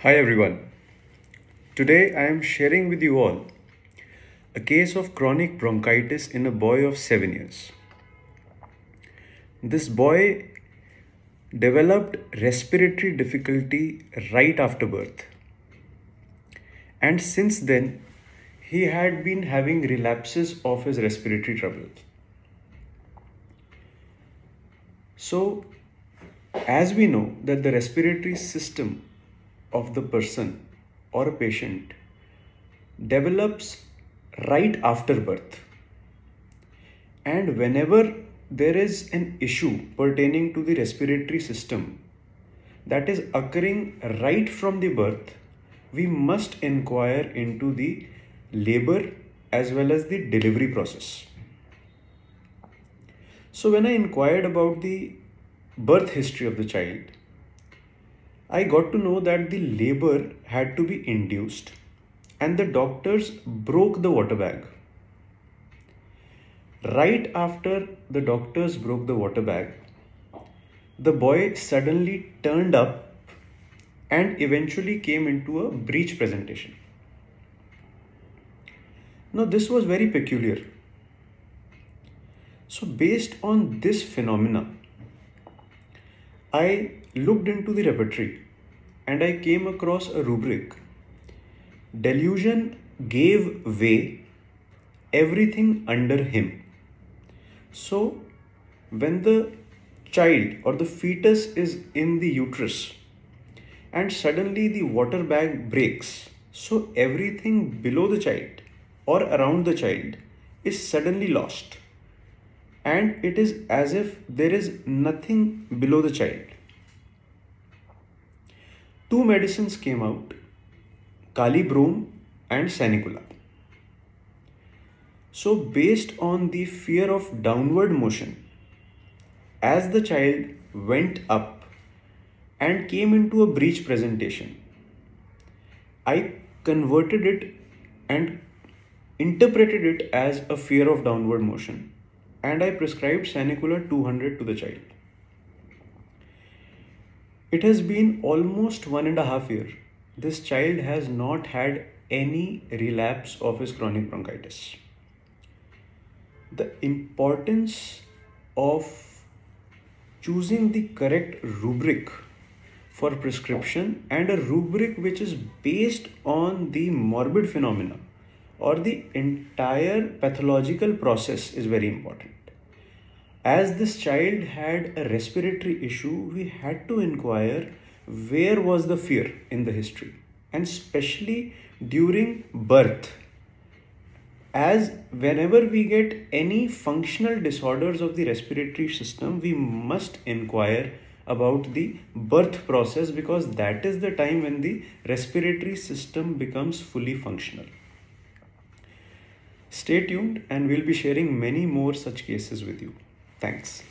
Hi everyone. Today I am sharing with you all a case of chronic bronchitis in a boy of 7 years. This boy developed respiratory difficulty right after birth, and since then he had been having relapses of his respiratory troubles. So, as we know that the respiratory system of the person or a patient develops right after birth, and whenever there is an issue pertaining to the respiratory system that is occurring right from the birth, we must inquire into the labor as well as the delivery process. So, when I inquired about the birth history of the child, I got to know that the labor had to be induced and the doctors broke the water bag. Right after the doctors broke the water bag, the boy suddenly turned up and eventually came into a breech presentation. Now, this was very peculiar. So, based on this phenomena, I looked into the repertory and I came across a rubric. Delusion gave way, everything under him. So, when the child or the fetus is in the uterus and suddenly the water bag breaks, so everything below the child or around the child is suddenly lost, and it is as if there is nothing below the child. Two medicines came out, Calibrom and Sanicula. So, based on the fear of downward motion, as the child went up and came into a breech presentation, I converted it and interpreted it as a fear of downward motion, and I prescribed Sanicula 200 to the child. It has been almost 1.5 years. This child has not had any relapse of his chronic bronchitis. The importance of choosing the correct rubric for prescription and a rubric which is based on the morbid phenomena or the entire pathological process is very important. As this child had a respiratory issue, we had to inquire where was the fear in the history, and especially during birth, as whenever we get any functional disorders of the respiratory system, we must inquire about the birth process, because that is the time when the respiratory system becomes fully functional. Stay tuned and we'll be sharing many more such cases with you. Thanks.